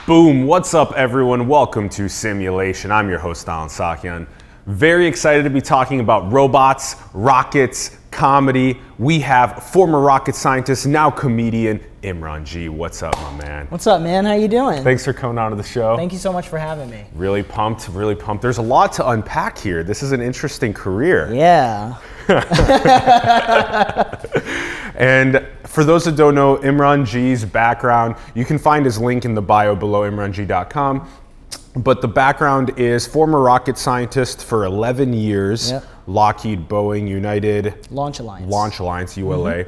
Boom, what's up everyone? Welcome to Simulation. I'm your host, Alan Sakyan. Very excited to be talking about robots, rockets, comedy. We have former rocket scientist, now comedian, Imran G. What's up, my man? What's up, man? How you doing? Thanks for coming on to the show. Thank you so much for having me. Really pumped, really pumped. There's a lot to unpack here. This is an interesting career. Yeah. And for those that don't know Imran G's background, you can find his link in the bio below, imrang.com. But the background is former rocket scientist for 11 years, Yep. Lockheed, Boeing, United Launch Alliance, ULA.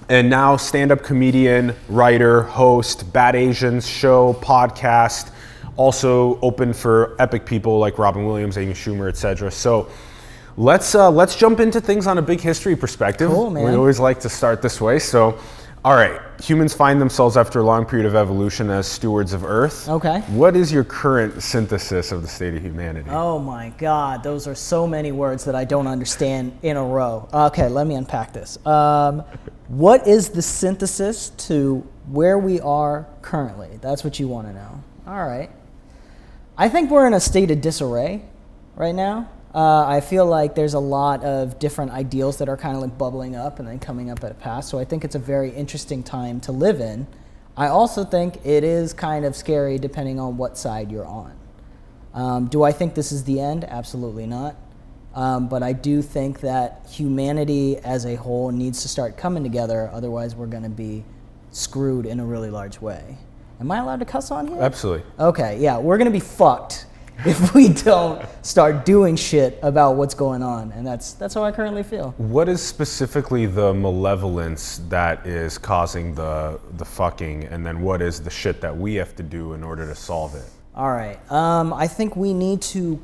And now stand-up comedian, writer, host, Bad Asians show, podcast, also open for epic people like Robin Williams, Amy Schumer, etc. So let's jump into things on a big history perspective. Cool, man. We always like to start this way. So, all right, humans find themselves after a long period of evolution as stewards of Earth. Okay. What is your current synthesis of the state of humanity? Oh my God, those are so many words that I don't understand in a row. Okay, let me unpack this. What is the synthesis to where we are currently? That's what you want to know. All right. I think we're in a state of disarray right now. I feel like there's a lot of different ideals that are kind of like bubbling up and then coming up at a pass. So I think it's a very interesting time to live in. I also think it is kind of scary depending on what side you're on. Do I think this is the end? Absolutely not. But I do think that humanity as a whole needs to start coming together. Otherwise, we're going to be screwed in a really large way. Am I allowed to cuss on here? Absolutely. Okay, yeah, we're going to be fucked if we don't start doing shit about what's going on, and that's how I currently feel. What is specifically the malevolence that is causing the fucking, and then what is the shit that we have to do in order to solve it? All right, I think we need to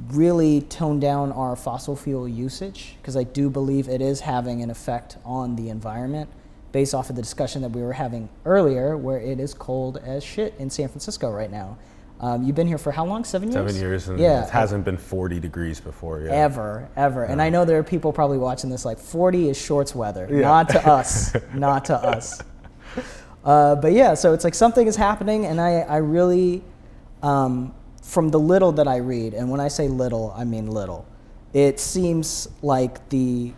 really tone down our fossil fuel usage, because I do believe it is having an effect on the environment, based off of the discussion that we were having earlier, where it is cold as shit in San Francisco right now. You've been here for how long? 7 years? 7 years, and yeah, it hasn't been 40 degrees before yet. Ever. Yeah. And I know there are people probably watching this like 40 is shorts weather. Yeah. Not to us. Not to us. But yeah, so it's like something is happening, and I really, from the little that I read, and when I say little, I mean little, it seems like the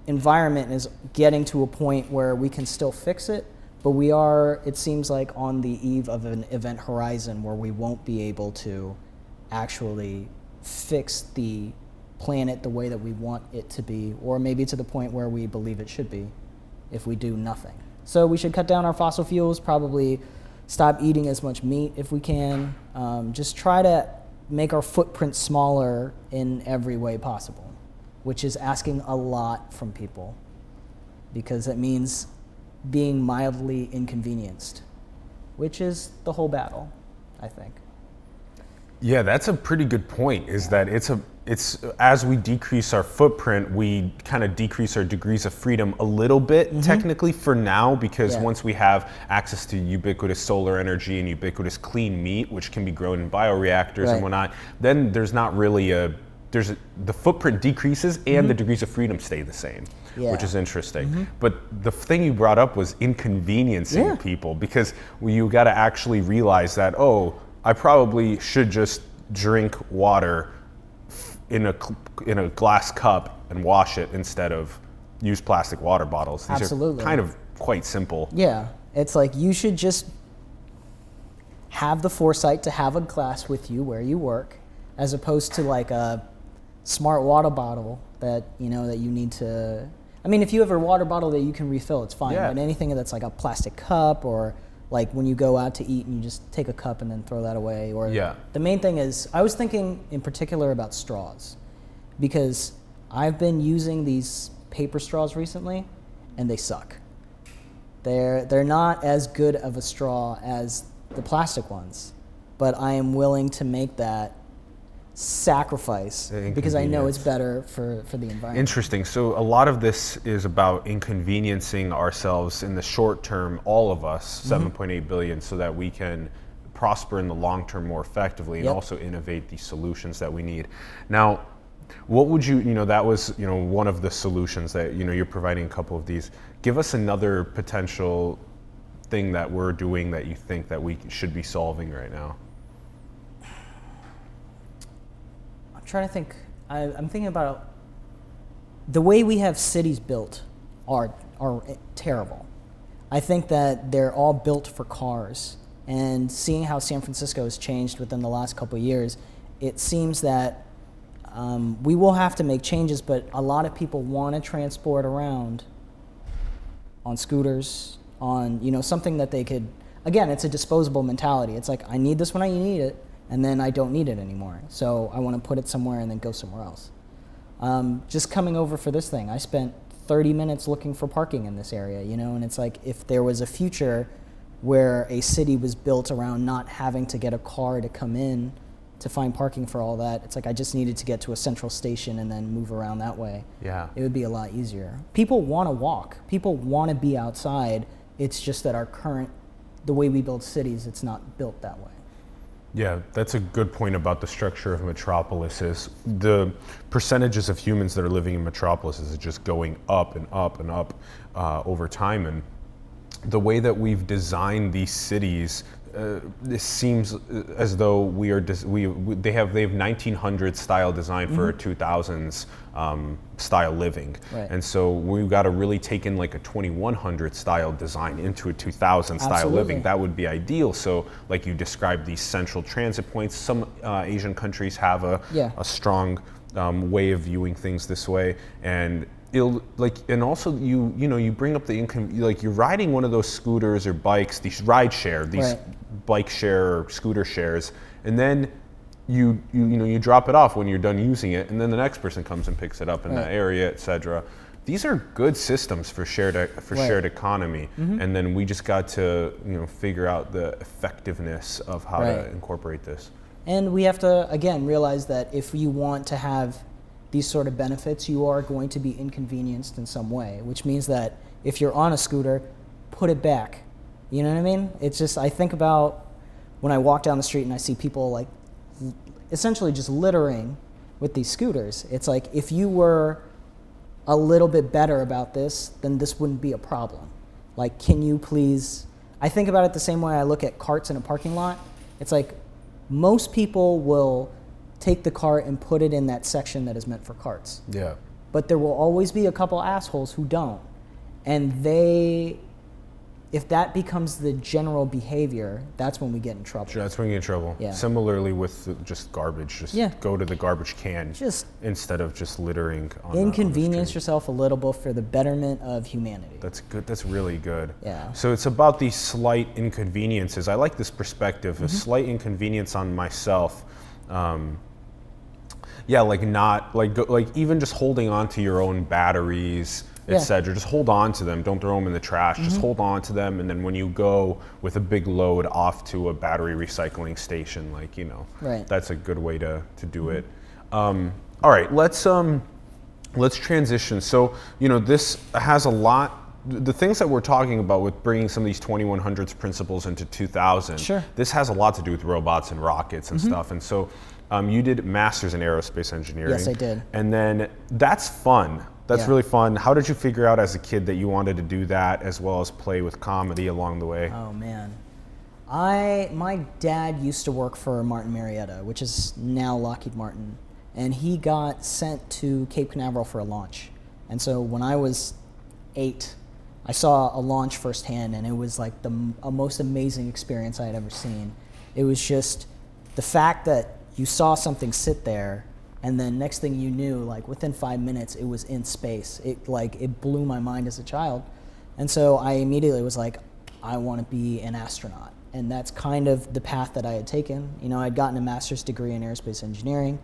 environment is getting to a point where we can still fix it, but we are, it seems like, on the eve of an event horizon where we won't be able to actually fix the planet the way that we want it to be, or maybe to the point where we believe it should be if we do nothing. So we should cut down our fossil fuels, probably stop eating as much meat if we can, just try to make our footprint smaller in every way possible, which is asking a lot from people, because it means being mildly inconvenienced, which is the whole battle, I think. Yeah, that's a pretty good point, is that it's as we decrease our footprint, we kind of decrease our degrees of freedom a little bit, technically for now, because once we have access to ubiquitous solar energy and ubiquitous clean meat, which can be grown in bioreactors and whatnot, then there's not really the footprint decreases and the degrees of freedom stay the same, which is interesting. But the thing you brought up was inconveniencing people, because you got to actually realize that, oh, I probably should just drink water in a glass cup and wash it instead of use plastic water bottles. These are kind of quite simple. Yeah, it's like you should just have the foresight to have a glass with you where you work, as opposed to like a smart water bottle that you need to. I mean, if you have a water bottle that you can refill, it's fine. But anything that's like a plastic cup, or like when you go out to eat and you just take a cup and then throw that away. Or the main thing is, I was thinking in particular about straws, because I've been using these paper straws recently, and they suck. They're not as good of a straw as the plastic ones, but I am willing to make that sacrifice because I know it's better for the environment. Interesting. So a lot of this is about inconveniencing ourselves in the short term, all of us, 7.8 billion, so that we can prosper in the long term more effectively and also innovate the solutions that we need. Now, what would that was, one of the solutions that, you're providing a couple of these. Give us another potential thing that we're doing that you think that we should be solving right now? I'm trying to think. I'm thinking about the way we have cities built are terrible. I think that they're all built for cars. And seeing how San Francisco has changed within the last couple of years, it seems that we will have to make changes, but a lot of people want to transport around on scooters, on something that they could, again, it's a disposable mentality. It's like, I need this when I need it, and then I don't need it anymore. So I want to put it somewhere and then go somewhere else. Just coming over for this thing, I spent 30 minutes looking for parking in this area, and it's like, if there was a future where a city was built around not having to get a car to come in to find parking for all that, it's like I just needed to get to a central station and then move around that way. Yeah. It would be a lot easier. People want to walk. People want to be outside. It's just that the way we build cities, it's not built that way. Yeah, that's a good point about the structure of metropolises. The percentages of humans that are living in metropolises is just going up and up and up over time. And the way that we've designed these cities, this seems as though they have 1900 style design for a 2000s style living, right. And so we've got to really take in like a 2100 style design into a 2000 style living. That would be ideal. So, like you described, these central transit points. Some Asian countries have a strong way of viewing things this way, and and also you bring up the income, like you're riding one of those scooters or bikes, these ride share, these bike share or scooter shares, and then you drop it off when you're done using it, and then the next person comes and picks it up in that area, etc. These are good systems for shared economy, and then we just got to figure out the effectiveness of how to incorporate this. And we have to again realize that if you want to have these sort of benefits, you are going to be inconvenienced in some way, which means that if you're on a scooter, put it back. You know what I mean? It's just, I think about when I walk down the street and I see people like essentially just littering with these scooters. It's like, if you were a little bit better about this, then this wouldn't be a problem. Like, can you please, I think about it the same way I look at carts in a parking lot. It's like, most people will take the cart and put it in that section that is meant for carts. Yeah. But there will always be a couple assholes who don't. And if that becomes the general behavior, that's when we get in trouble. That's when you get in trouble. Yeah. Similarly with just garbage, go to the garbage can instead of just littering on inconvenience yourself a little bit for the betterment of humanity. That's good. That's really good. Yeah. So it's about these slight inconveniences. I like this perspective, a slight inconvenience on myself. Like even just holding on to your own batteries, etc. Just hold on to them. Don't throw them in the trash. Just hold on to them, and then when you go with a big load off to a battery recycling station, that's a good way to do it. All right, let's transition. So this has a lot. The things that we're talking about with bringing some of these 2100s principles into 2000, this has a lot to do with robots and rockets and stuff. And so you did Masters in Aerospace Engineering. Yes, I did. And then that's fun. That's really fun. How did you figure out as a kid that you wanted to do that as well as play with comedy along the way? Oh, man. My dad used to work for Martin Marietta, which is now Lockheed Martin. And he got sent to Cape Canaveral for a launch. And so when I was 8, I saw a launch firsthand, and it was like a most amazing experience I had ever seen. It was just the fact that you saw something sit there, and then next thing you knew, like within 5 minutes, it was in space. It blew my mind as a child. And so I immediately was like, I want to be an astronaut. And that's kind of the path that I had taken. I'd gotten a master's degree in aerospace engineering.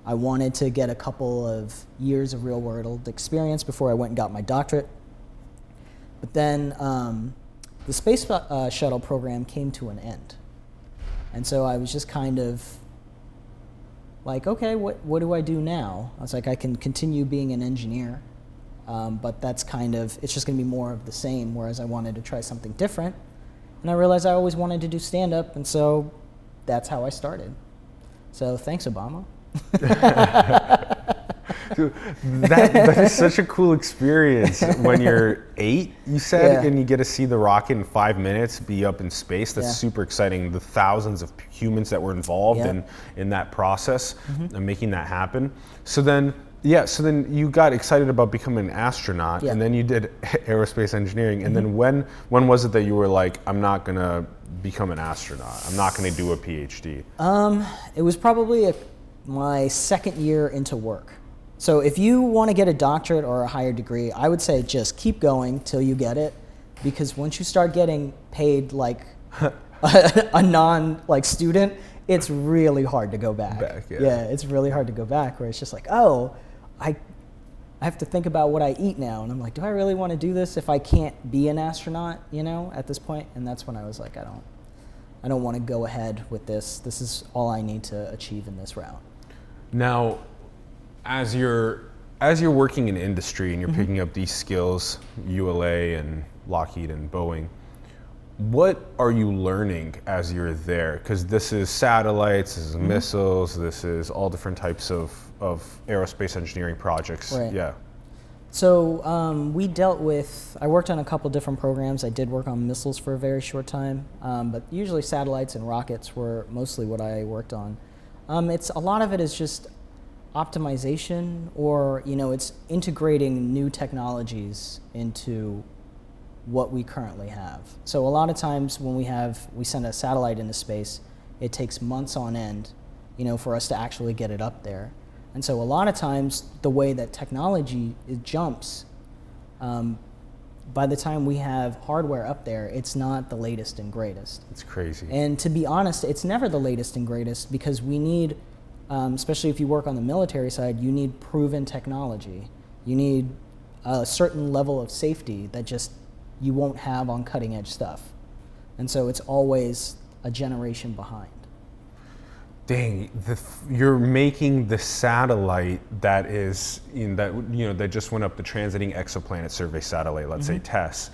I wanted to get a couple of years of real world experience before I went and got my doctorate. But then the space shuttle program came to an end. And so I was just kind of like, okay, what do I do now? I was like, I can continue being an engineer, but it's just going to be more of the same, whereas I wanted to try something different. And I realized I always wanted to do stand-up, and so that's how I started. So thanks, Obama. That is such a cool experience when you're 8, you said, and you get to see the rocket in 5 minutes be up in space. That's super exciting. The thousands of humans that were involved in that process and making that happen. So then you got excited about becoming an astronaut, and then you did aerospace engineering. And then when was it that you were like, I'm not gonna become an astronaut, I'm not gonna do a PhD? It was probably my second year into work. So if you want to get a doctorate or a higher degree, I would say just keep going till you get it, because once you start getting paid like a non student, it's really hard to go back. It's really hard to go back, where it's just like, oh, I have to think about what I eat now, and I'm like, do I really want to do this if I can't be an astronaut, at this point? And that's when I was like, I don't want to go ahead with this. This is all I need to achieve in this route. Now, as you're working in industry and you're picking up these skills, ULA and Lockheed and Boeing, what are you learning as you're there? Because this is satellites, this is missiles, this is all different types of aerospace engineering projects. Right. Yeah. So I worked on a couple different programs. I did work on missiles for a very short time, but usually satellites and rockets were mostly what I worked on. A lot of it is just optimization, or it's integrating new technologies into what we currently have. So a lot of times when we send a satellite into space, it takes months on end, for us to actually get it up there. And so a lot of times the way that technology jumps, by the time we have hardware up there, it's not the latest and greatest. It's crazy. And to be honest, it's never the latest and greatest, because we need, especially if you work on the military side, you need proven technology. You need a certain level of safety that just you won't have on cutting edge stuff. And so it's always a generation behind. Dang, you're making the satellite that is that just went up, the Transiting Exoplanet Survey satellite, let's say TESS.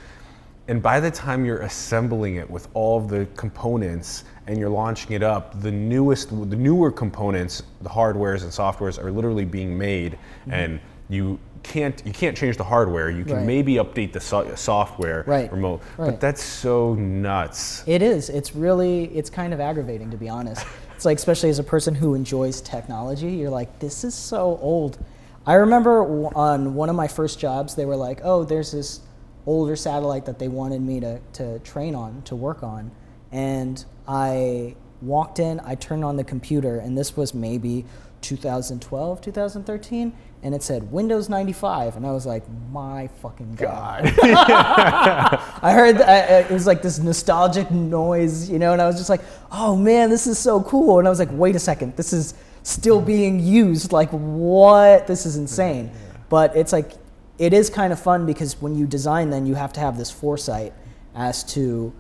And by the time you're assembling it with all of the components and you're launching it up, the newer components, the hardwares and softwares are literally being made, and you can't change the hardware. You can maybe update the software remote, but that's so nuts. It is. It's kind of aggravating, to be honest. It's like, especially as a person who enjoys technology, you're like, this is so old. I remember on one of my first jobs, they were like, oh, there's this older satellite that they wanted me to train on, to work on. And I walked in, I turned on the computer, and this was maybe 2012, 2013, and it said Windows 95, and I was like, my fucking God. I heard it was like this nostalgic noise, and I was just like, oh man, this is so cool. And I was like, wait a second, this is still being used, like what? This is insane. But it's like, it is kind of fun, because when you design, then you have to have this foresight as to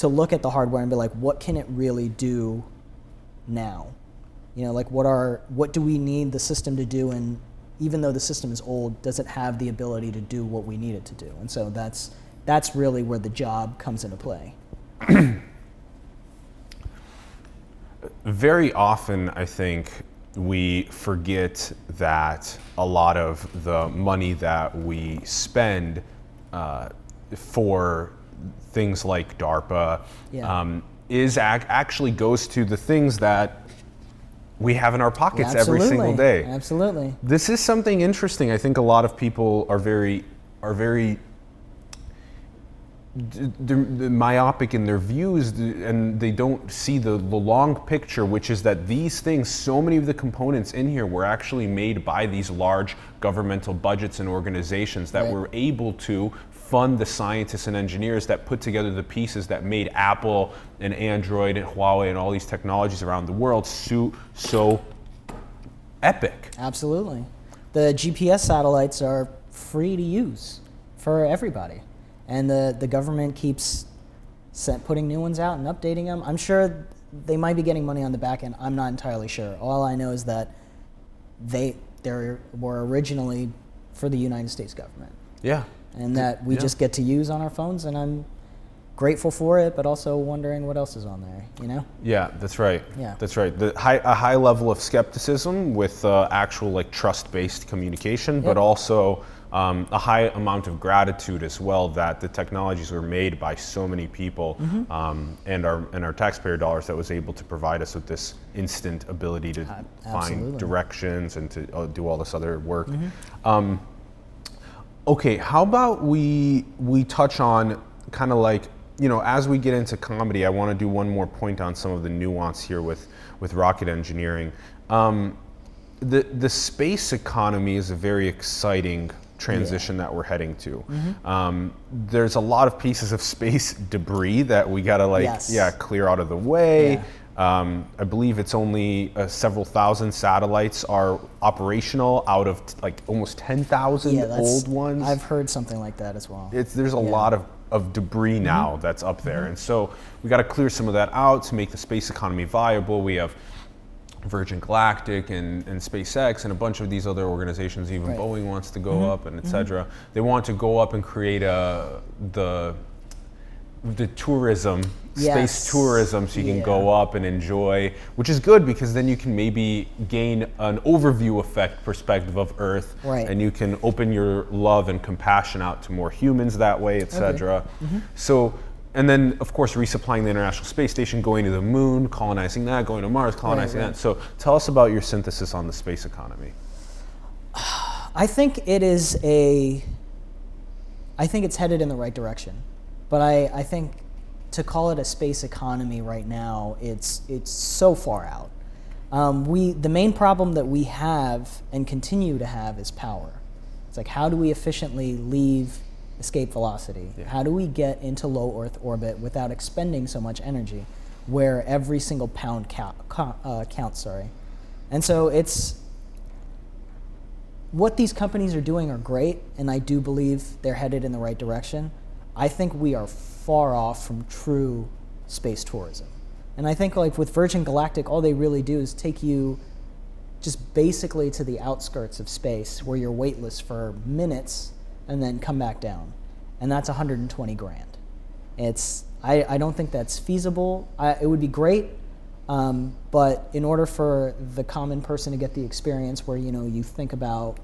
look at the hardware and be like, what can it really do now? Like what do we need the system to do? And even though the system is old, does it have the ability to do what we need it to do? And so that's really where the job comes into play. Very often, I think, we forget that a lot of the money that we spend for things like DARPA actually goes to the things that we have in our pockets every single day. Absolutely. This is something interesting. I think a lot of people are very myopic in their views, and they don't see the long picture, which is that these things, so many of the components in here were actually made by these large governmental budgets and organizations that were able to fund the scientists and engineers that put together the pieces that made Apple and Android and Huawei and all these technologies around the world so epic. Absolutely. The GPS satellites are free to use for everybody. And the government keeps putting new ones out and updating them. I'm sure they might be getting money on the back end. I'm not entirely sure. All I know is that they were originally for the United States government. Yeah. And that we just get to use on our phones, and grateful for it, but also wondering what else is on there, you know? Yeah, that's right. Yeah. That's right. A high level of skepticism with actual like trust-based communication, but also a high amount of gratitude as well that the technologies were made by so many people and our taxpayer dollars that was able to provide us with this instant ability to find directions and to do all this other work. Okay, how about we touch on kind of like, you know, as we get into comedy, I want to do one more point on some of the nuance here with rocket engineering. The space economy is a very exciting transition that we're heading to. There's a lot of pieces of space debris that we gotta like clear out of the way. I believe it's only several thousand satellites are operational out of like almost 10,000 old ones. I've heard something like that as well. There's a lot of debris now that's up there. And so we got to clear some of that out to make the space economy viable. We have Virgin Galactic and SpaceX and a bunch of these other organizations, even Boeing wants to go up and et cetera. They want to go up and create the tourism, space tourism, so you can go up and enjoy, which is good because then you can maybe gain an overview effect perspective of Earth, and you can open your love and compassion out to more humans that way, et cetera. So, and then of course resupplying the International Space Station, going to the moon, colonizing that, going to Mars, colonizing that. So tell us about your synthesis on the space economy. I think it's headed in the right direction. But I think to call it a space economy right now, it's so far out. The main problem that we have and continue to have is power. It's like, how do we efficiently leave escape velocity? How do we get into low Earth orbit without expending so much energy, where every single pound counts? And so what these companies are doing are great, and I do believe they're headed in the right direction. I think we are far off from true space tourism. And I think like with Virgin Galactic, all they really do is take you just basically to the outskirts of space where you're weightless for minutes and then come back down. And that's 120 grand. I don't think that's feasible. It would be great, but in order for the common person to get the experience where, you know, you think about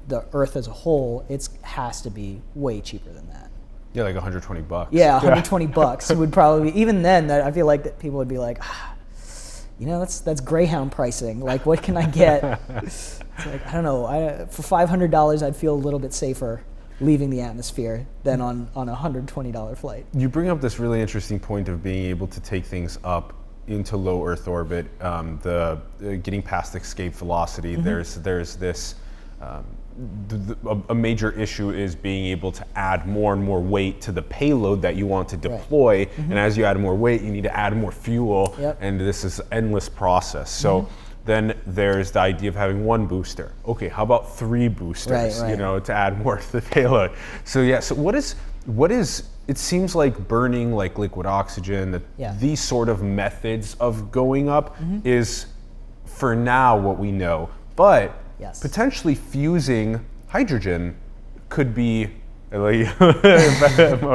the Earth as a whole, it has to be way cheaper than that. Yeah, like $120. Yeah, $120 would probably be, even then, I feel like that people would be like, you know, that's Greyhound pricing. Like, what can I get? It's like, I don't know. For $500, I'd feel a little bit safer leaving the atmosphere than on a $120 flight. You bring up this really interesting point of being able to take things up into low Earth orbit, getting past escape velocity. There's this. A major issue is being able to add more and more weight to the payload that you want to deploy, and as you add more weight, you need to add more fuel, and this is an endless process. So then there's the idea of having one booster. Okay, how about 3 boosters? You know, to add more to the payload. So yeah, so what is? It seems like burning like liquid oxygen, these sort of methods of going up is, for now, what we know, but. Potentially fusing hydrogen could be more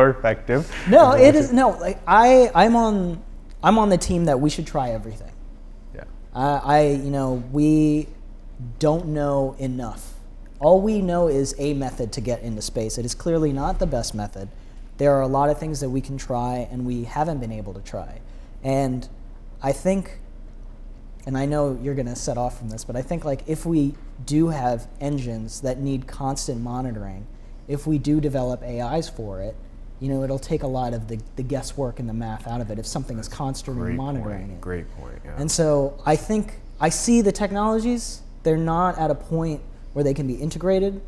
effective. No, it is no. Like I'm on the team that we should try everything. Yeah. We don't know enough. All we know is a method to get into space. It is clearly not the best method. There are a lot of things that we can try and we haven't been able to try. And I think, and I know you're going to set off from this, but I think like if we do have engines that need constant monitoring, if we do develop AIs for it, you know, it'll take a lot of the guesswork and the math out of it if something is constantly monitoring it. Great point, yeah. And so I think I see the technologies, they're not at a point where they can be integrated,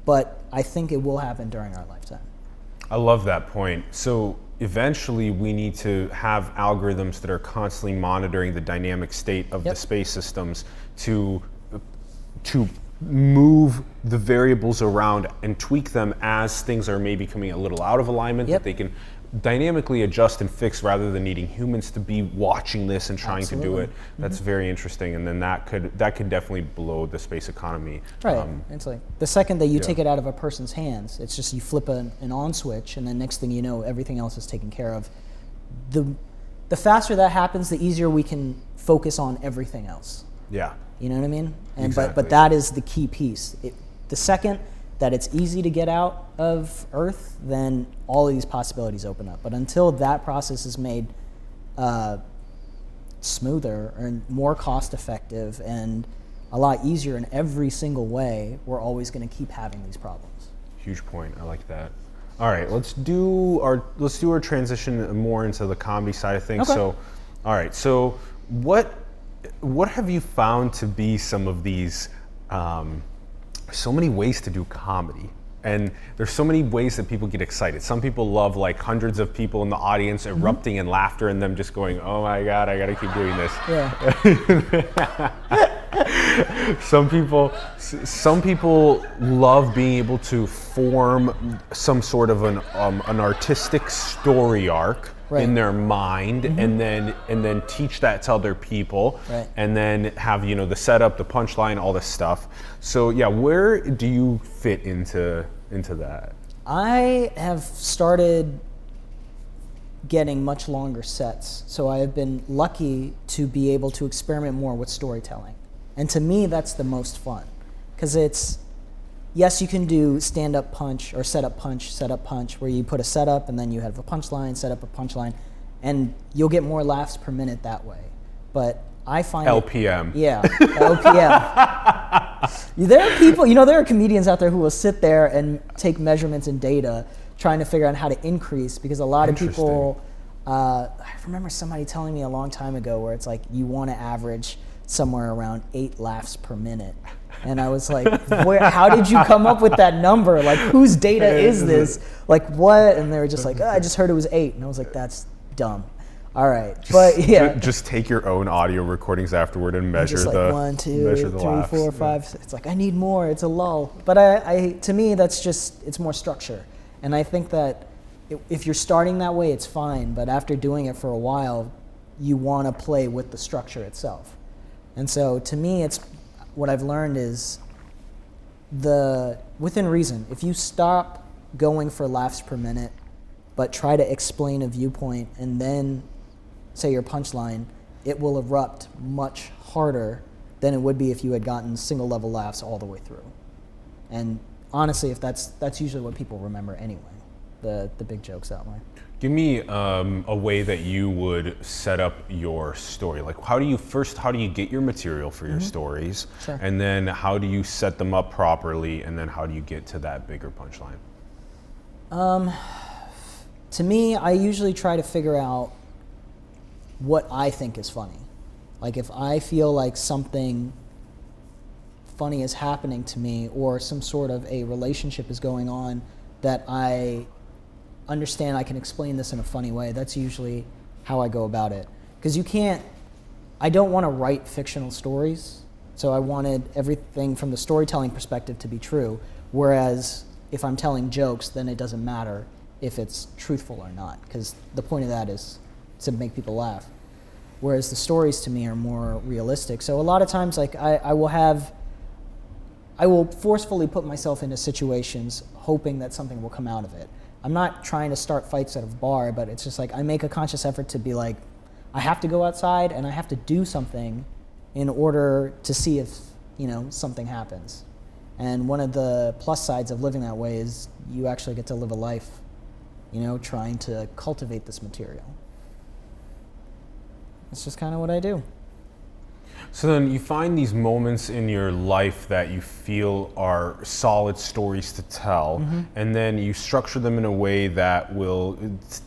but I think it will happen during our lifetime. I love that point. So eventually we need to have algorithms that are constantly monitoring the dynamic state of the space systems to move the variables around and tweak them as things are maybe coming a little out of alignment, that they can dynamically adjust and fix rather than needing humans to be watching this and trying to do it. That's very interesting, and then that could definitely blow the space economy. Right. It's like the second that you take it out of a person's hands, it's just you flip an on switch, and then next thing you know, everything else is taken care of. The faster that happens, the easier we can focus on everything else. Yeah. You know what I mean? And Exactly. but that is the key piece. The second that it's easy to get out of Earth, then all of these possibilities open up. But until that process is made smoother and more cost effective and a lot easier in every single way, we're always going to keep having these problems. Huge point. I like that. All right, let's do our transition more into the comedy side of things. Okay. So, all right. So, what have you found to be some of these? So many ways to do comedy, and there's so many ways that people get excited. Some people love like hundreds of people in the audience erupting in laughter and them just going, "Oh my God, I got to keep doing this." Yeah. Some people love being able to form some sort of an artistic story arc in their mind, and then teach that to other people, and then have the setup, the punchline, all this stuff. So yeah, where do you fit into that? I have started getting much longer sets, so I have been lucky to be able to experiment more with storytelling. And to me, that's the most fun, because yes, you can do stand-up punch or setup punch, where you put a setup and then you have a punchline, set up a punchline, and you'll get more laughs per minute that way. But I find LPM. LPM. There are people, there are comedians out there who will sit there and take measurements and data, trying to figure out how to increase, because a lot of people, I remember somebody telling me a long time ago where it's like you want to average somewhere around 8 laughs per minute. And I was like, how did you come up with that number? Like, whose data is this? Like, what? And they were just like, I just heard it was 8. And I was like, that's dumb. All right. Just take your own audio recordings afterward and measure just like the 1, 2, measure 3, the laughs. 4, 5. It's like, I need more. It's a lull. But to me, that's just, it's more structure. And I think that if you're starting that way, it's fine. But after doing it for a while, you want to play with the structure itself. And so to me, what I've learned is within reason, if you stop going for laughs per minute, but try to explain a viewpoint and then say your punchline, it will erupt much harder than it would be if you had gotten single level laughs all the way through. And honestly, if that's usually what people remember anyway, the big jokes that way. Give me a way that you would set up your story. Like, how do you get your material for your stories? Sure. And then how do you set them up properly? And then how do you get to that bigger punchline? To me, I usually try to figure out what I think is funny. Like, if I feel like something funny is happening to me, or some sort of a relationship is going on that I understand I can explain this in a funny way, that's usually how I go about it. Because I don't want to write fictional stories, so I wanted everything from the storytelling perspective to be true, whereas if I'm telling jokes, then it doesn't matter if it's truthful or not, because the point of that is to make people laugh. Whereas the stories to me are more realistic. So a lot of times, like, I will forcefully put myself into situations hoping that something will come out of it. I'm not trying to start fights at a bar, but it's just like I make a conscious effort to be like, I have to go outside and I have to do something in order to see if, something happens. And one of the plus sides of living that way is you actually get to live a life, trying to cultivate this material. That's just kind of what I do. So then you find these moments in your life that you feel are solid stories to tell, and then you structure them in a way that will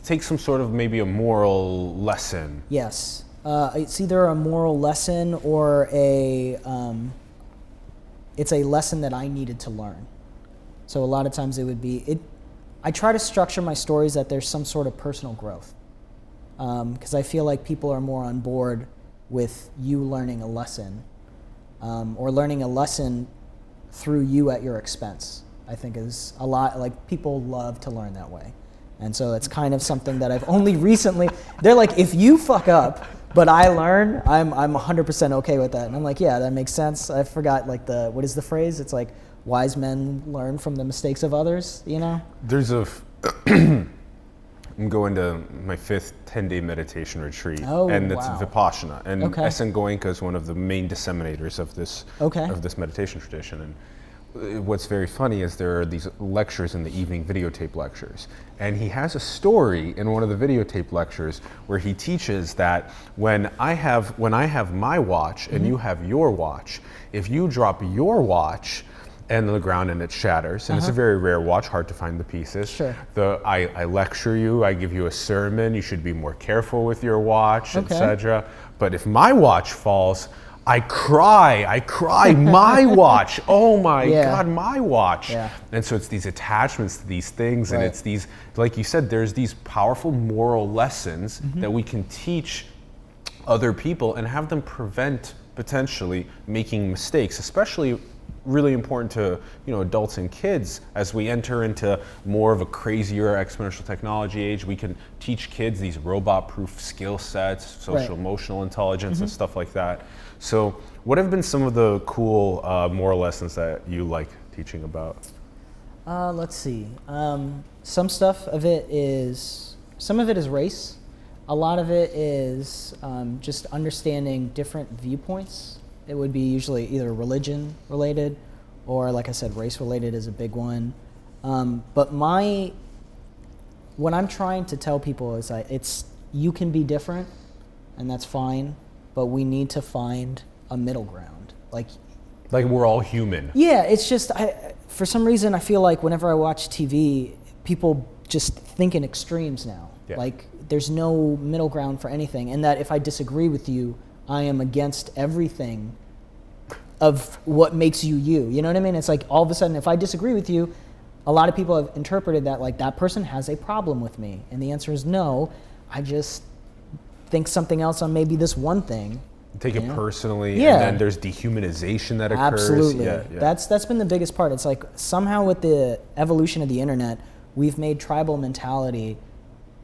take some sort of maybe a moral lesson. Yes. It's either a moral lesson or it's a lesson that I needed to learn. So a lot of times it would be, I try to structure my stories that there's some sort of personal growth. Because I feel like people are more on board with you learning a lesson, or learning a lesson through you at your expense. I think is a lot, like, people love to learn that way. And so it's kind of something that I've only recently, they're like, if you fuck up, but I learn, I'm 100% okay with that. And I'm like, yeah, that makes sense. I forgot like what is the phrase? It's like, wise men learn from the mistakes of others, you know? There's I'm going to my 5th 10-day meditation retreat, and it's Vipassana. And S.N. Goenka is one of the main disseminators of this meditation tradition. And what's very funny is there are these lectures in the evening, videotape lectures. And he has a story in one of the videotape lectures where he teaches that when I have my watch and you have your watch, if you drop your watch and the ground and it shatters, and it's a very rare watch, hard to find the pieces. Sure. I lecture you, I give you a sermon, you should be more careful with your watch, etc. But if my watch falls, I cry, my watch, oh my God, my watch. Yeah. And so it's these attachments to these things, and it's these, like you said, there's these powerful moral lessons that we can teach other people and have them prevent potentially making mistakes, especially really important to adults and kids as we enter into more of a crazier exponential technology age. We can teach kids these robot-proof skill sets, social emotional intelligence and stuff like that. So what have been some of the cool moral lessons that you like teaching about? Let's see. Some of it is race. A lot of it is just understanding different viewpoints. It would be usually either religion related or, like I said, race related is a big one. But what I'm trying to tell people is you can be different, and that's fine, but we need to find a middle ground. Like we're all human. Yeah, it's just, for some reason I feel like whenever I watch TV, people just think in extremes now. Yeah. Like there's no middle ground for anything, and that if I disagree with you, I am against everything of what makes you you. You know what I mean? It's like all of a sudden, if I disagree with you, a lot of people have interpreted that like that person has a problem with me. And the answer is no, I just think something else on maybe this one thing. Take it personally, and then there's dehumanization that occurs. Absolutely. That's been the biggest part. It's like somehow with the evolution of the internet, we've made tribal mentality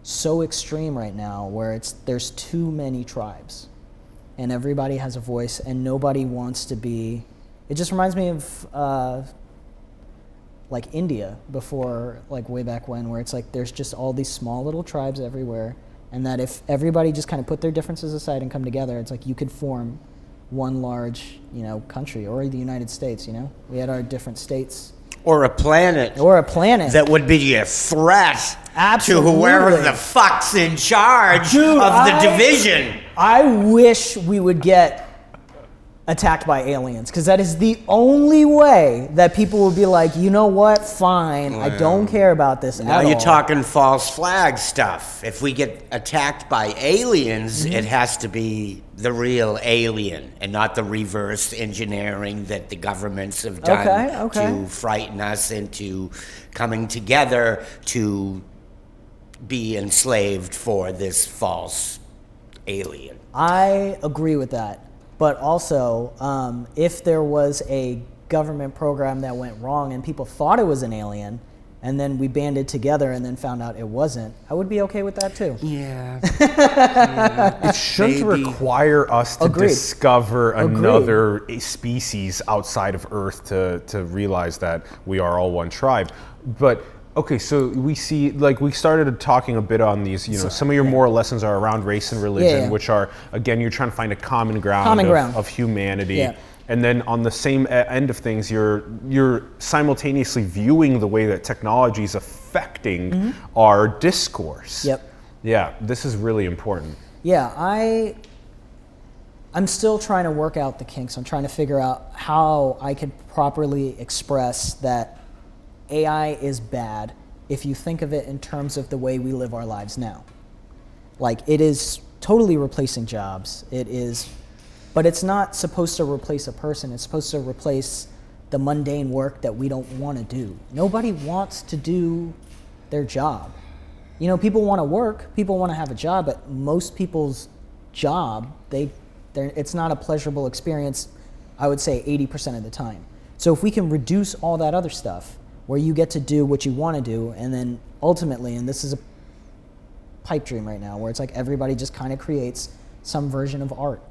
so extreme right now where there's too many tribes. And everybody has a voice, and nobody wants to be. It just reminds me of like India before, like way back when, where it's like there's just all these small little tribes everywhere, and that if everybody just kind of put their differences aside and come together, it's like you could form one large, country, or the United States. We had our different states. Or a planet. That would be a threat to whoever the fuck's in charge of the division. I wish we would get attacked by aliens, because that is the only way that people would be like, you know what, fine, I don't care about this at all. Now you're talking false flag stuff. If we get attacked by aliens, it has to be the real alien and not the reverse engineering that the governments have done to frighten us into coming together to be enslaved for this false alien. I agree with that. But also, if there was a government program that went wrong and people thought it was an alien, and then we banded together and then found out it wasn't, I would be okay with that too. Yeah. It shouldn't require us to discover another species outside of Earth to realize that we are all one tribe. But okay, so we see, like, we started talking a bit on these, some of your moral lessons are around race and religion, which are, again, you're trying to find a common ground of humanity. Yeah. And then on the same end of things, you're simultaneously viewing the way that technology is affecting our discourse. Yep. Yeah, this is really important. Yeah, I'm still trying to work out the kinks. I'm trying to figure out how I could properly express that AI is bad if you think of it in terms of the way we live our lives now. Like, it is totally replacing jobs. But it's not supposed to replace a person. It's supposed to replace the mundane work that we don't want to do. Nobody wants to do their job. People want to work, people want to have a job, but most people's job, it's not a pleasurable experience, I would say 80% of the time. So if we can reduce all that other stuff, where you get to do what you want to do, and then ultimately, and this is a pipe dream right now, where it's like everybody just kind of creates some version of art.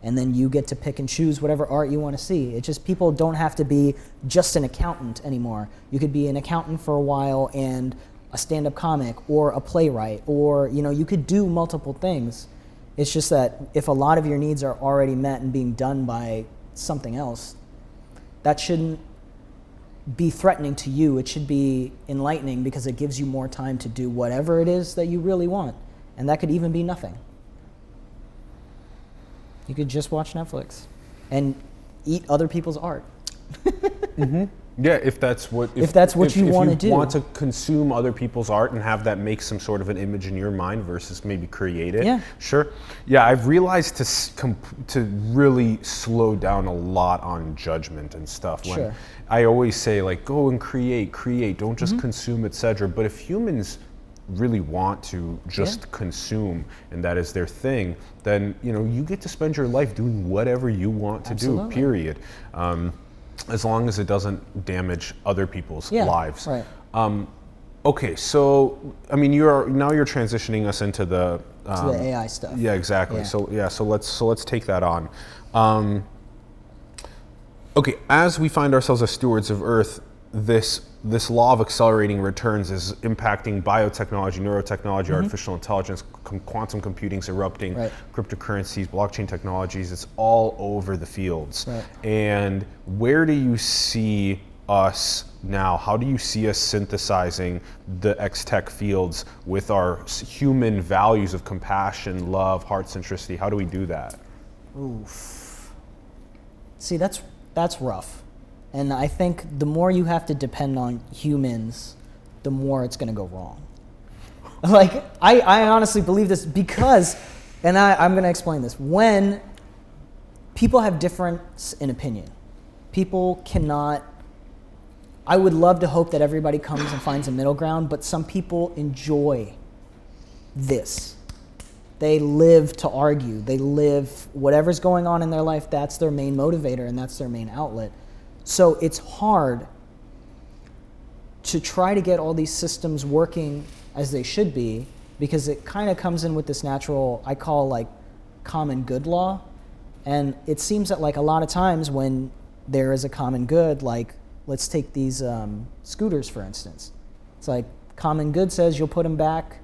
And then you get to pick and choose whatever art you want to see. It's just people don't have to be just an accountant anymore. You could be an accountant for a while and a stand-up comic or a playwright, or you could do multiple things. It's just that if a lot of your needs are already met and being done by something else, that shouldn't be threatening to you. It should be enlightening because it gives you more time to do whatever it is that you really want. And that could even be nothing. You could just watch Netflix and eat other people's art. Mm-hmm. Yeah, if that's what you want to do. Want to consume other people's art and have that make some sort of an image in your mind versus maybe create it. Yeah. Sure. Yeah, I've realized to really slow down a lot on judgment and stuff. When Sure. I always say like, go and create, don't just consume, etc. But if humans really want to just consume and that is their thing, then you get to spend your life doing whatever you want to do, period. As long as it doesn't damage other people's lives. Right. Okay, so I mean you're transitioning us into the AI stuff. Yeah, exactly. Yeah. So let's take that on. Okay, as we find ourselves as stewards of Earth, this law of accelerating returns is impacting biotechnology, neurotechnology, artificial intelligence, quantum computing's erupting, cryptocurrencies, blockchain technologies. It's all over the fields. Right. And where do you see us now? How do you see us synthesizing the X-tech fields with our human values of compassion, love, heart centricity? How do we do that? Oof. See, that's rough. And I think the more you have to depend on humans, the more it's going to go wrong. Like, I honestly believe this because, and I'm going to explain this. When people have difference in opinion, people cannot, I would love to hope that everybody comes and finds a middle ground, but some people enjoy this. They live to argue. They live, whatever's going on in their life, that's their main motivator and that's their main outlet. So it's hard to try to get all these systems working as they should be because it kind of comes in with this natural, I call like common good law. And it seems that like a lot of times when there is a common good, like let's take these scooters for instance. It's like common good says you'll put them back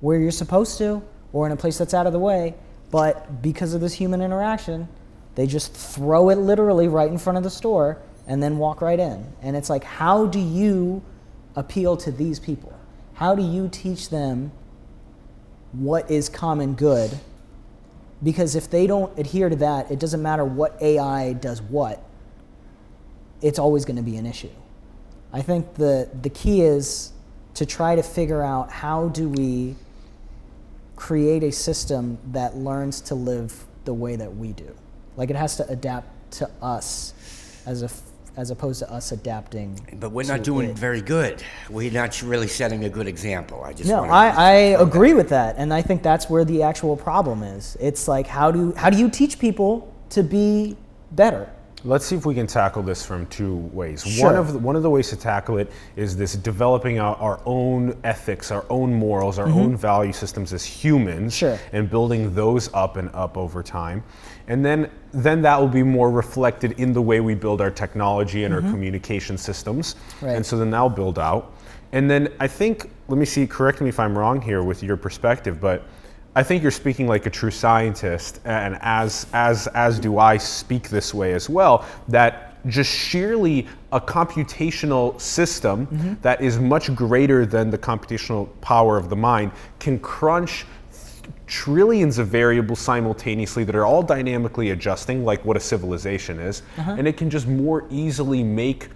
where you're supposed to or in a place that's out of the way. But because of this human interaction, they just throw it literally right in front of the store and then walk right in. And it's like, how do you appeal to these people? How do you teach them what is common good? Because if they don't adhere to that, it doesn't matter what AI does what, it's always going to be an issue. I think the key is to try to figure out how do we create a system that learns to live the way that we do. Like it has to adapt to us as opposed to us adapting. But we're not doing very good. We're not really setting a good example. I agree with that, and I think that's where the actual problem is. It's like how do you teach people to be better? Let's see if we can tackle this from two ways. Sure. One of the ways to tackle it is this developing our own ethics, our own morals, our own value systems as humans, Sure. and building those up and up over time. And then that will be more reflected in the way we build our technology and our communication systems. Right. And so then that'll build out. And then I think, let me see, correct me if I'm wrong here with your perspective, but I think you're speaking like a true scientist, and as do I speak this way as well, that just sheerly a computational system that is much greater than the computational power of the mind can crunch trillions of variables simultaneously that are all dynamically adjusting, like what a civilization is, and it can just more easily make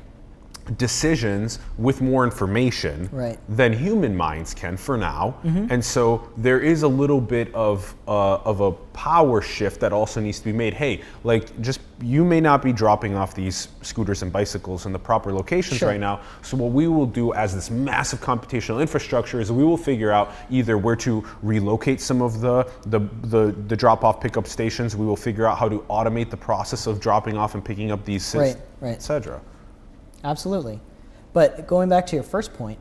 decisions with more information than human minds can for now. And so there is a little bit of a power shift that also needs to be made. Hey, like just you may not be dropping off these scooters and bicycles in the proper locations right now. So what we will do as this massive computational infrastructure is we will figure out either where to relocate some of the drop-off pickup stations. We will figure out how to automate the process of dropping off and picking up these, etc. Absolutely. But going back to your first point,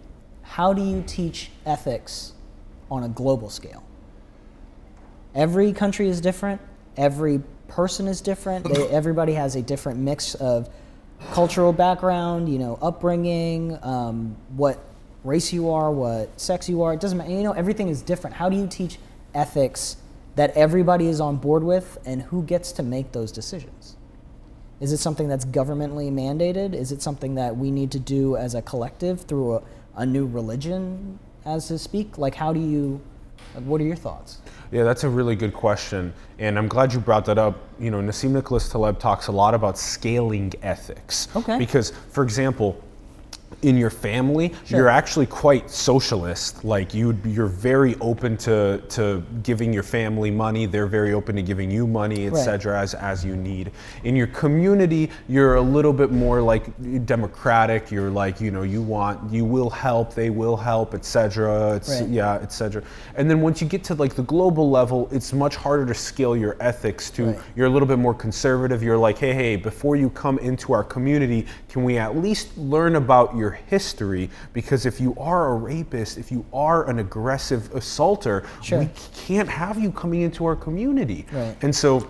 how do you teach ethics on a global scale? Every country is different. Every person is different. Everybody has a different mix of cultural background, upbringing, what race you are, what sex you are. It doesn't matter. Everything is different. How do you teach ethics that everybody is on board with, and who gets to make those decisions? Is it something that's governmentally mandated? Is it something that we need to do as a collective through a new religion, as to speak? What are your thoughts? Yeah, that's a really good question. And I'm glad you brought that up. Nassim Nicholas Taleb talks a lot about scaling ethics. Okay. Because, for example, in your family, Sure. you're actually quite socialist. Like you're very open to giving your family money. They're very open to giving you money, etc. as you need. In your community, you're a little bit more like democratic. You're like, you will help, they will help, etc. Yeah, etc. And then once you get to like the global level, it's much harder to scale your ethics to. You're a little bit more conservative. You're like, hey, before you come into our community, can we at least learn about your history? Because if you are a rapist, if you are an aggressive assaulter, we can't have you coming into our community. And so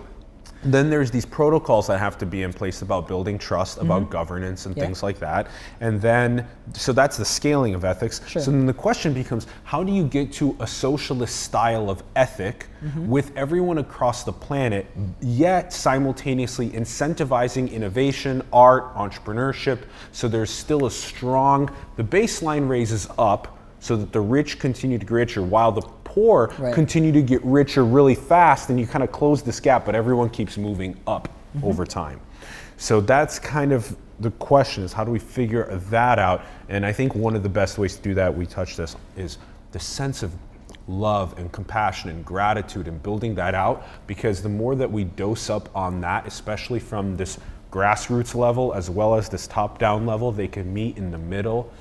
then there's these protocols that have to be in place about building trust, about governance and things like that. And then, so that's the scaling of ethics. So then the question becomes, how do you get to a socialist style of ethic with everyone across the planet, yet simultaneously incentivizing innovation, art, entrepreneurship, so there's still the baseline raises up so that the rich continue to get richer while the poor continue to get richer really fast, and you kind of close this gap, but everyone keeps moving up over time. So that's kind of the question, is how do we figure that out? And I think one of the best ways to do that, we touched this, is the sense of love and compassion and gratitude and building that out, because the more that we dose up on that, especially from this grassroots level as well as this top-down level, they can meet in the middle.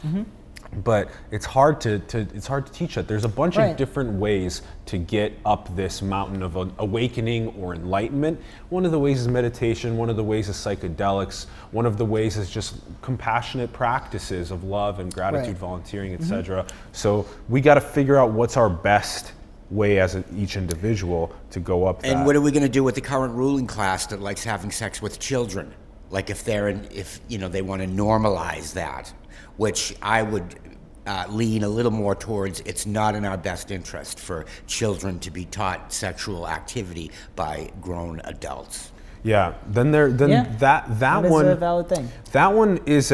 But it's hard to teach that. There's a bunch of different ways to get up this mountain of awakening or enlightenment. One of the ways is meditation. One of the ways is psychedelics. One of the ways is just compassionate practices of love and gratitude, volunteering, etc. So we got to figure out what's our best way as each individual to go up that. And what are we going to do with the current ruling class that likes having sex with children? Like if they want to normalize that, which I would lean a little more towards, it's not in our best interest for children to be taught sexual activity by grown adults. Yeah, that one is a valid thing. That one is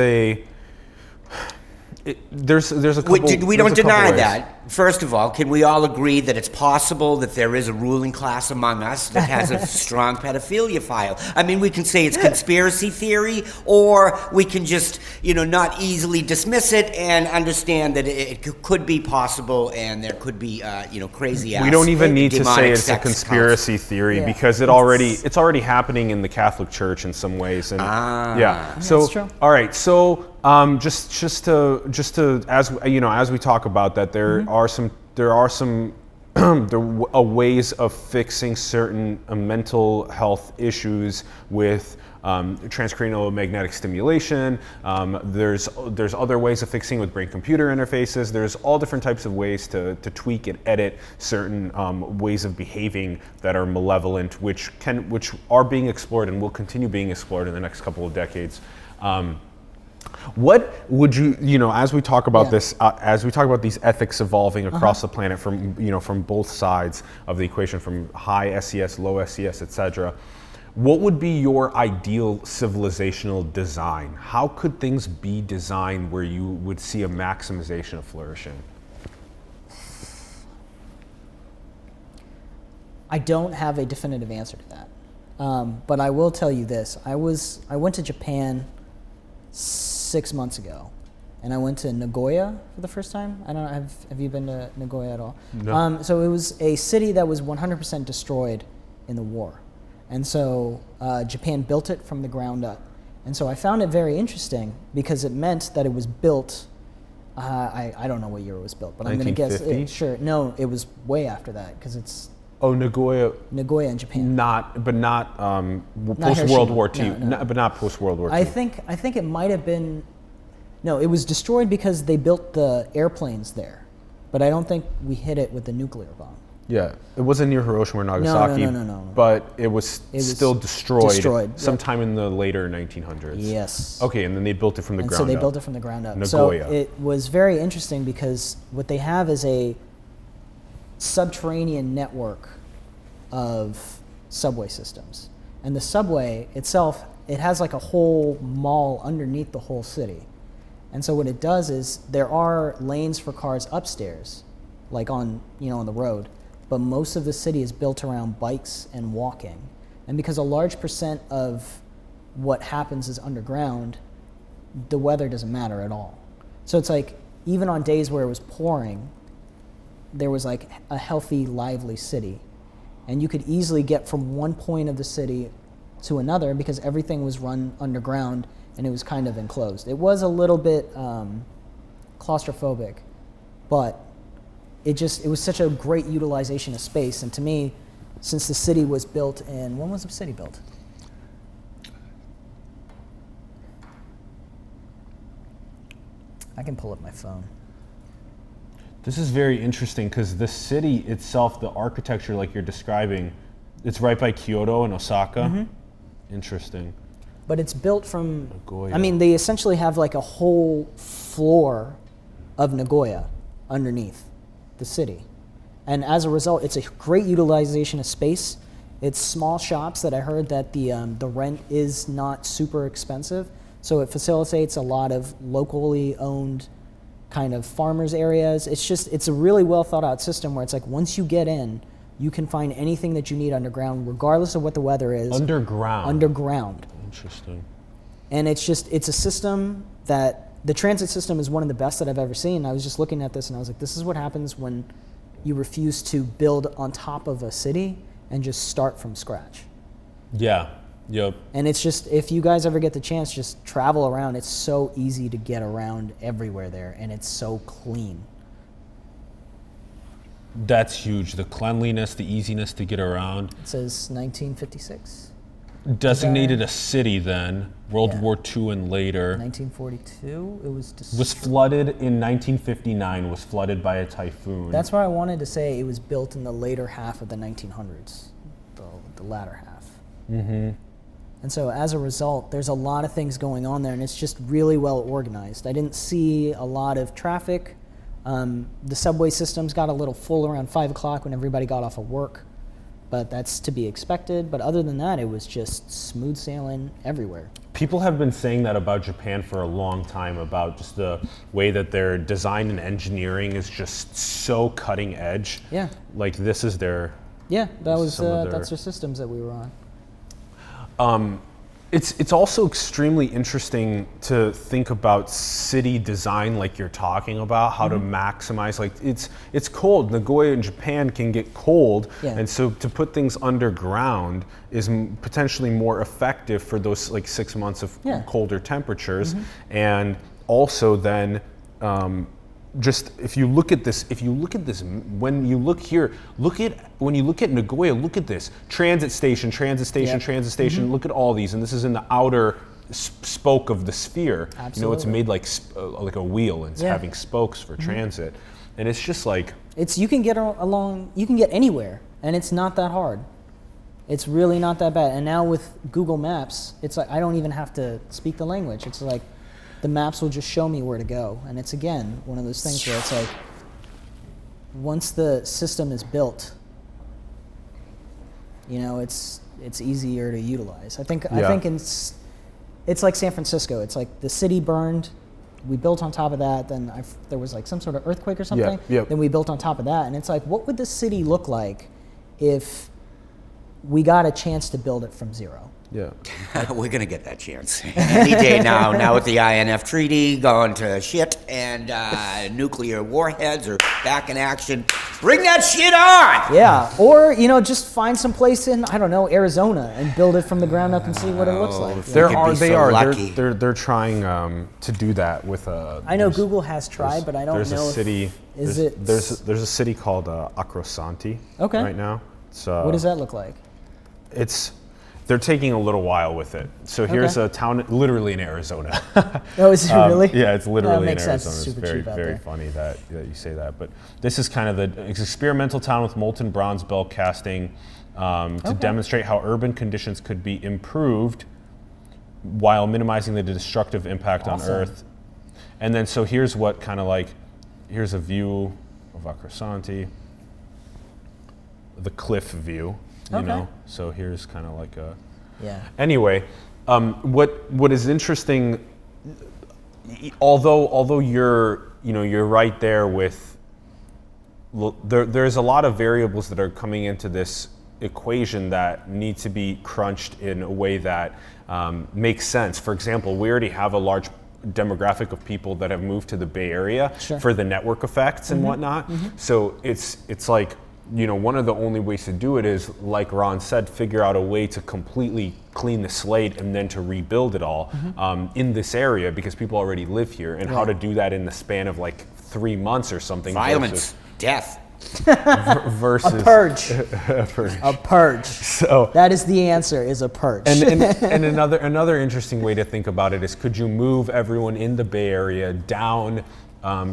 there's a couple. We don't deny that. First of all, can we all agree that it's possible that there is a ruling class among us that has a strong pedophilia file? I mean, we can say it's conspiracy theory, or we can just, not easily dismiss it and understand that it could be possible, and there could be, crazy ass. We don't even need to say it's a conspiracy cults. theory because it's already happening in the Catholic Church in some ways. And so that's true. All right, so just to as we talk about that, there are some ways of fixing certain mental health issues with transcranial magnetic stimulation. There's other ways of fixing with brain-computer interfaces. There's all different types of ways to tweak and edit certain ways of behaving that are malevolent, which are being explored and will continue being explored in the next couple of decades. What would you, as we talk about this, as we talk about these ethics evolving across the planet from both sides of the equation, from high SES, low SES, etc., what would be your ideal civilizational design? How could things be designed where you would see a maximization of flourishing? I don't have a definitive answer to that, but I will tell you this. I went to Japan 6 months ago, and I went to Nagoya for the first time. I don't know, have you been to Nagoya at all? No. So it was a city that was 100% destroyed in the war. And so Japan built it from the ground up. And so I found it very interesting because it meant that it was built, I don't know what year it was built, but I'm going to guess. No, it was way after that because it's... Oh, Nagoya in Japan. Not post World War II. No. But not post World War II. I think it might have been No, it was destroyed because they built the airplanes there. But I don't think we hit it with the nuclear bomb. Yeah, it wasn't near Hiroshima or Nagasaki. No. But it was still destroyed sometime in the later 1900s. Yes. Okay, and then they built it from the ground up. So they built it from the ground up. Nagoya. So it was very interesting because what they have is a subterranean network of subway systems. And the subway itself, it has like a whole mall underneath the whole city. And so what it does is there are lanes for cars upstairs, like on the road, but most of the city is built around bikes and walking. And because a large percent of what happens is underground, the weather doesn't matter at all. So it's like even on days where it was pouring, there was like a healthy, lively city. And you could easily get from one point of the city to another because everything was run underground and it was kind of enclosed. It was a little bit claustrophobic, but it was such a great utilization of space. And to me, since the city was built when was the city built? I can pull up my phone. This is very interesting because the city itself, the architecture like you're describing, it's right by Kyoto and Osaka. Mm-hmm. Interesting. But it's built from, Nagoya. I mean, they essentially have like a whole floor of Nagoya underneath the city. And as a result, it's a great utilization of space. It's small shops that I heard that the rent is not super expensive. So it facilitates a lot of locally owned kind of farmers areas. It's a really well thought out system where it's like once you get in, you can find anything that you need underground, regardless of what the weather is. Underground. Interesting. And it's a system that, the transit system is one of the best that I've ever seen. I was just looking at this and I was like, this is what happens when you refuse to build on top of a city and just start from scratch. Yeah. Yep. And it's just, if you guys ever get the chance, just travel around. It's so easy to get around everywhere there, and it's so clean. That's huge. The cleanliness, the easiness to get around. It says 1956. Designated a city then, World War II and later. 1942, it was flooded in 1959, was flooded by a typhoon. That's why I wanted to say it was built in the later half of the 1900s, the latter half. Mm-hmm. And so as a result, there's a lot of things going on there, and it's just really well organized. I didn't see a lot of traffic. The subway systems got a little full around 5 o'clock when everybody got off of work, but that's to be expected. But other than that, it was just smooth sailing everywhere. People have been saying that about Japan for a long time, about just the way that their design and engineering is just so cutting edge. Yeah. Like this is their... Yeah, that's their systems that we were on. It's also extremely interesting to think about city design like you're talking about, how to maximize, like it's cold. Nagoya in Japan can get cold, and so to put things underground is potentially more effective for those like 6 months of colder temperatures. And also then just if you look at this, when you look here, when you look at Nagoya, look at this transit station, look at all these, and this is in the outer spoke of the sphere. Absolutely. You know, it's made like a wheel, and it's having spokes for transit, and it's just like you can get along, you can get anywhere, and it's not that hard. It's really not that bad. And now with Google Maps, it's like I don't even have to speak the language. It's like the maps will just show me where to go. And it's, again, one of those things where it's like, once the system is built, you know, it's easier to utilize. I think it's like San Francisco. It's like the city burned, we built on top of that, then there was like some sort of earthquake or something, then we built on top of that. And it's like, what would the city look like if we got a chance to build it from zero? Yeah. We're going to get that chance any day now. Now with the INF treaty going to shit and nuclear warheads are back in action. Bring that shit on! Yeah, or, you know, just find some place in, I don't know, Arizona and build it from the ground up and see what it looks like. They're trying to do that with I know Google has tried, but I don't know there's a city called Acrosanti right now. What does that look like? They're taking a little while with it. So here's a town literally in Arizona. Oh, is it really? Yeah, it's literally in makes Arizona. sense. It's Super very, cheap out very there. funny that you say that. But this is kind of it's experimental town with molten bronze bell casting to demonstrate how urban conditions could be improved while minimizing the destructive impact on Earth. And then so here's what kind of like, here's a view of Acrosanti, the cliff view, you know? So here's kind of like a, anyway, what is interesting, although you're right there with, there's a lot of variables that are coming into this equation that need to be crunched in a way that makes sense. For example, we already have a large demographic of people that have moved to the Bay Area for the network effects and whatnot. So it's like, one of the only ways to do it is, like Ron said, figure out a way to completely clean the slate and then to rebuild it all in this area, because people already live here, and how to do that in the span of like 3 months or something. Violence, death. Versus a purge. A purge. So that is the answer, is a purge. And another interesting way to think about it is, could you move everyone in the Bay Area down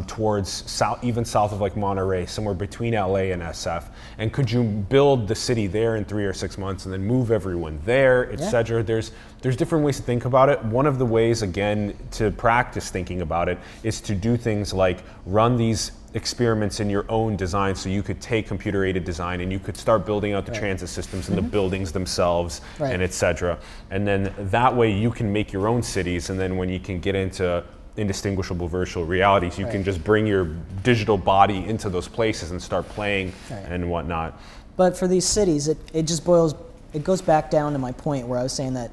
towards south, even south of like Monterey, somewhere between LA and SF, and could you build the city there in 3 or 6 months and then move everyone there, etc. There's different ways to think about it. One of the ways, again, to practice thinking about it is to do things like run these experiments in your own design, so you could take computer-aided design and you could start building out the transit systems and the buildings themselves and etc. And then that way you can make your own cities, and then when you can get into indistinguishable virtual realities, you can just bring your digital body into those places and start playing and whatnot. But for these cities, it goes back down to my point where I was saying that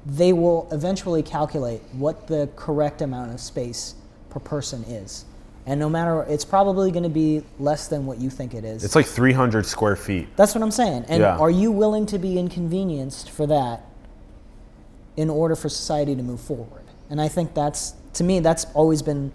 they will eventually calculate what the correct amount of space per person is. And no matter, it's probably going to be less than what you think it is. It's like 300 square feet. That's what I'm saying. And are you willing to be inconvenienced for that in order for society to move forward? And I think to me, that's always been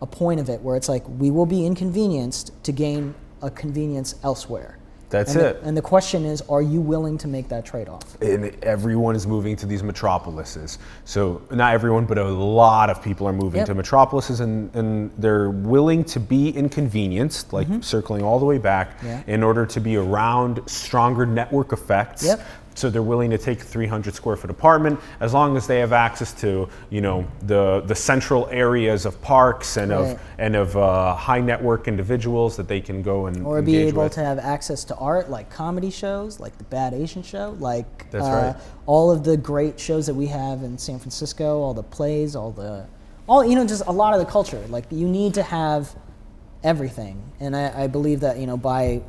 a point of it, where it's like, we will be inconvenienced to gain a convenience elsewhere. That's it. And the question is, are you willing to make that trade-off? And everyone is moving to these metropolises. So not everyone, but a lot of people are moving to metropolises, and they're willing to be inconvenienced, like circling all the way back, in order to be around stronger network effects. So they're willing to take a 300 square foot apartment as long as they have access to, the central areas of parks and of high network individuals that they can go and or be able with. to have access to art, like comedy shows, like the Bad Asian Show, like all of the great shows that we have in San Francisco, all the plays, just a lot of the culture. Like, you need to have everything, and I believe that by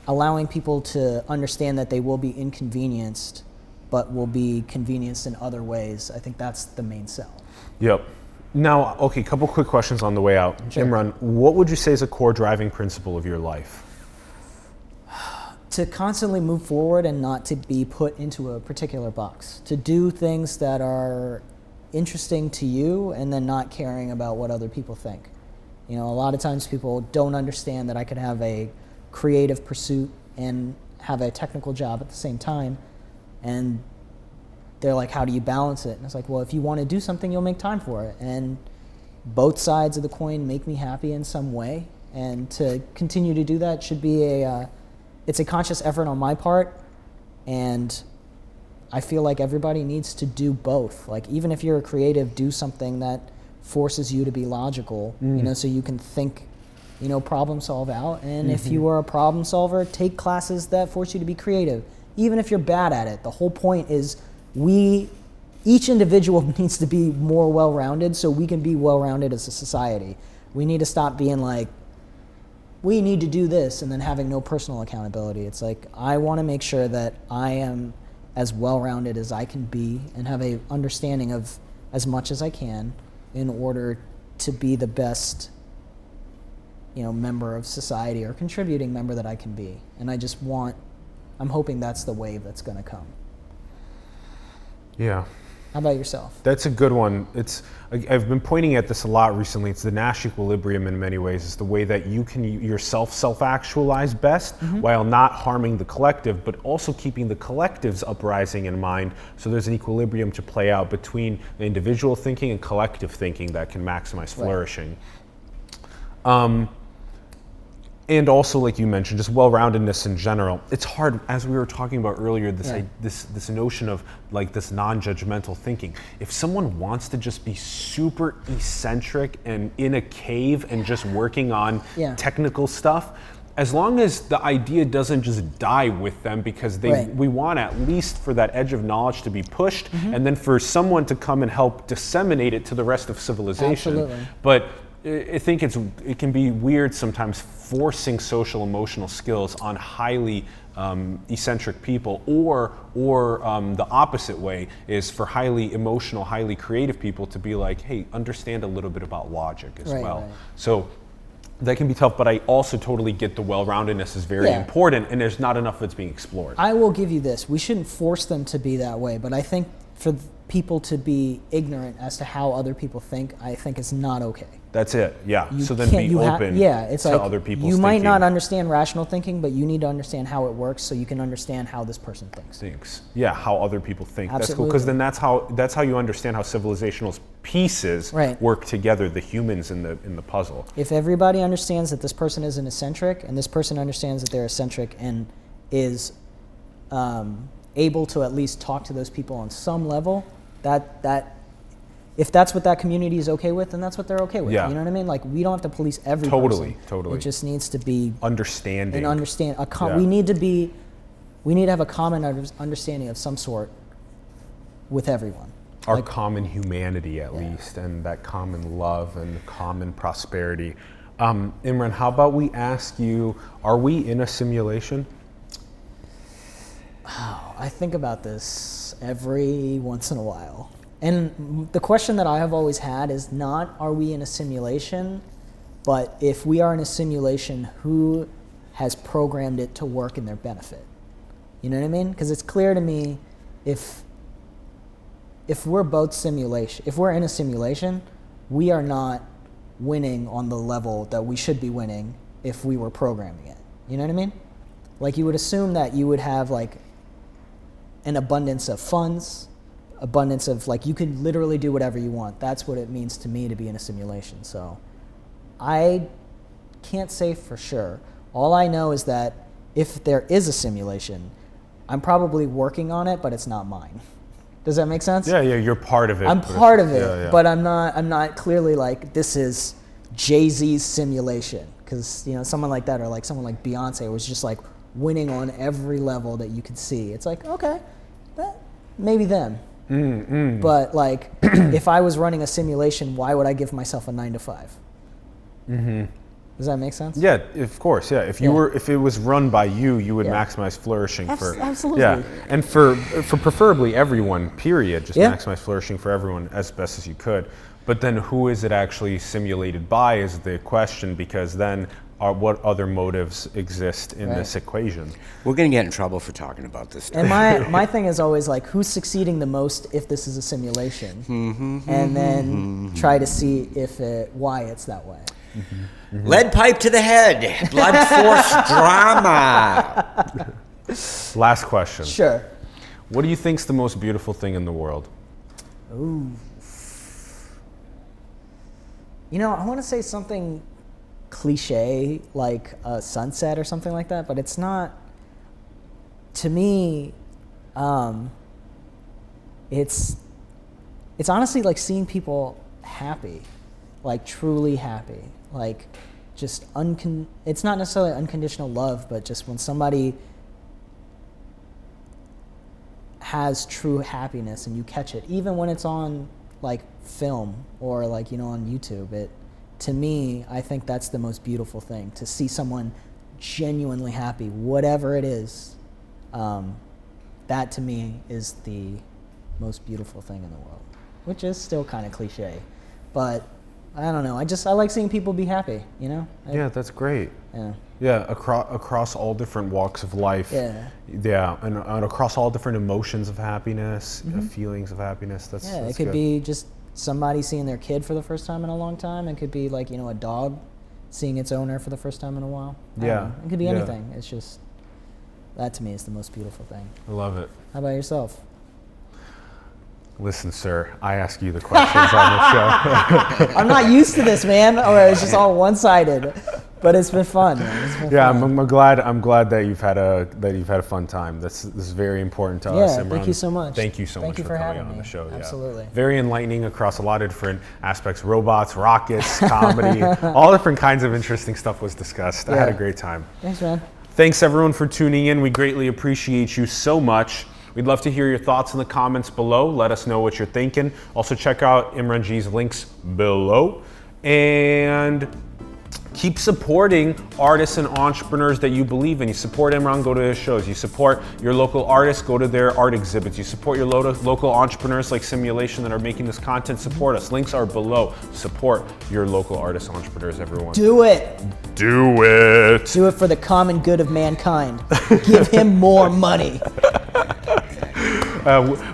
allowing people to understand that they will be inconvenienced, but will be convenienced in other ways, I think that's the main sell. Yep. Now, okay, couple quick questions on the way out. Imran, what would you say is a core driving principle of your life? To constantly move forward and not to be put into a particular box. To do things that are interesting to you, and then not caring about what other people think. A lot of times people don't understand that I could have a creative pursuit and have a technical job at the same time, and they're like, how do you balance it? And it's like, well, if you want to do something, you'll make time for it, and both sides of the coin make me happy in some way, and to continue to do that should be it's a conscious effort on my part, and I feel like everybody needs to do both. Like, even if you're a creative, do something that forces you to be logical, so you can think, problem solve out. And if you are a problem solver, take classes that force you to be creative. Even if you're bad at it, the whole point is each individual needs to be more well-rounded so we can be well-rounded as a society. We need to stop being like, we need to do this, and then having no personal accountability. It's like, I want to make sure that I am as well-rounded as I can be and have a understanding of as much as I can in order to be the best member of society or contributing member that I can be. And I'm hoping that's the wave that's going to come. Yeah. How about yourself? That's a good one. I've been pointing at this a lot recently. It's the Nash equilibrium in many ways. It's the way that you can yourself self-actualize best while not harming the collective, but also keeping the collective's uprising in mind. So there's an equilibrium to play out between the individual thinking and collective thinking that can maximize flourishing. And also, like you mentioned, just well-roundedness in general. It's hard, as we were talking about earlier, this notion of like this non-judgmental thinking. If someone wants to just be super eccentric and in a cave and just working on technical stuff, as long as the idea doesn't just die with them, because we want at least for that edge of knowledge to be pushed, and then for someone to come and help disseminate it to the rest of civilization. Absolutely. But I think it can be weird sometimes forcing social emotional skills on highly eccentric people, or the opposite way is for highly emotional, highly creative people to be like, hey, understand a little bit about logic as well. Right. So that can be tough, but I also totally get the well-roundedness is very important, and there's not enough of it's being explored. I will give you this. We shouldn't force them to be that way, but I think for people to be ignorant as to how other people think, I think is not okay. That's it, yeah. So then be open it's to like other people's you thinking. might not understand rational thinking, but you need to understand how it works so you can understand how this person thinks. Yeah, how other people think. Absolutely. That's cool, because then that's how you understand how civilizational's pieces work together, the humans in the puzzle. If everybody understands that this person is an eccentric, and this person understands that they're eccentric and is able to at least talk to those people on some level, that if that's what that community is okay with, then that's what they're okay with. Yeah. You know what I mean? Like, we don't have to police every Totally. person. It just needs to be understanding. We need to have a common understanding of some sort with everyone. Our common humanity, at least, and that common love and common prosperity. Imran, how about we ask you, are we in a simulation? Oh, I think about this every once in a while. And the question that I have always had is not, are we in a simulation, but if we are in a simulation, who has programmed it to work in their benefit? You know what I mean? Because it's clear to me, if we're both if we're in a simulation, we are not winning on the level that we should be winning if we were programming it. You know what I mean? Like, you would assume that you would have like an abundance of funds, abundance of, like, you could literally do whatever you want. That's what it means to me to be in a simulation. So I can't say for sure. All I know is that if there is a simulation, I'm probably working on it, but it's not mine. Does that make sense? Yeah, you're part of it. I'm part of it, but I'm not clearly like, this is Jay-Z's simulation. Because, you know, someone like that, or like someone like Beyonce was just like winning on every level that you could see. It's like, okay, maybe them. But like, if I was running a simulation, why would I give myself a 9 to 5? Does that make sense? Yeah, of course. Yeah, if it was run by you, you would maximize flourishing absolutely. Yeah, and for preferably everyone. Period. Just maximize flourishing for everyone as best as you could. But then, who is it actually simulated by is the question, because then what other motives exist in this equation? We're going to get in trouble for talking about this stuff. And my thing is always like, who's succeeding the most if this is a simulation? And then try to see why it's that way. Lead pipe to the head, blood force drama. Last question. Sure. What do you think's the most beautiful thing in the world? Ooh. You know, I want to say something cliche like a sunset or something like that, but it's not. To me, it's honestly like seeing people happy, like truly happy, like just it's not necessarily unconditional love, but just when somebody has true happiness and you catch it, even when it's on like film or like, you know, on YouTube, to me, I think that's the most beautiful thing, to see someone genuinely happy, whatever it is. That to me is the most beautiful thing in the world, which is still kind of cliche, but I don't know. I like seeing people be happy, you know? Yeah, that's great. Yeah. Yeah, across all different walks of life. Yeah. Yeah, and across all different emotions of happiness, feelings of happiness. That's Yeah, that's it could good. be just somebody seeing their kid for the first time in a long time. It could be like, you know, a dog seeing its owner for the first time in a while. I don't Yeah, know. It could be yeah. anything. It's just, that to me is the most beautiful thing. I love it. How about yourself? Listen, sir, I ask you the questions on the show. I'm not used to this, man. Or it's just all one-sided. But it's been fun, man. It's been Yeah, fun. I'm glad that you've had a fun time. This is very important to us. Yeah, Imran. thank you so much. Thank you so Thank much you for for coming having on me. the show. Yeah. Absolutely. Very enlightening across a lot of different aspects: robots, rockets, comedy, all different kinds of interesting stuff was discussed. I had a Yeah. great time. Thanks, man. Thanks everyone for tuning in. We greatly appreciate you so much. We'd love to hear your thoughts in the comments below. Let us know what you're thinking. Also check out Imran G's links below. And keep supporting artists and entrepreneurs that you believe in. You support Imran, go to his shows. You support your local artists, go to their art exhibits. You support your local entrepreneurs like Simulation that are making this content, support us. Links are below. Support your local artists, entrepreneurs, everyone. Do it. Do it. Do it for the common good of mankind. Give him more money.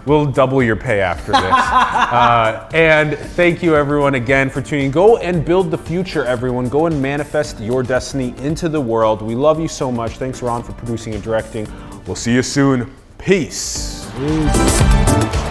We'll double your pay after this. And thank you everyone again for tuning in. Go and build the future, everyone. Go and manifest your destiny into the world. We love you so much. Thanks, Ron, for producing and directing. We'll see you soon. Peace. Peace.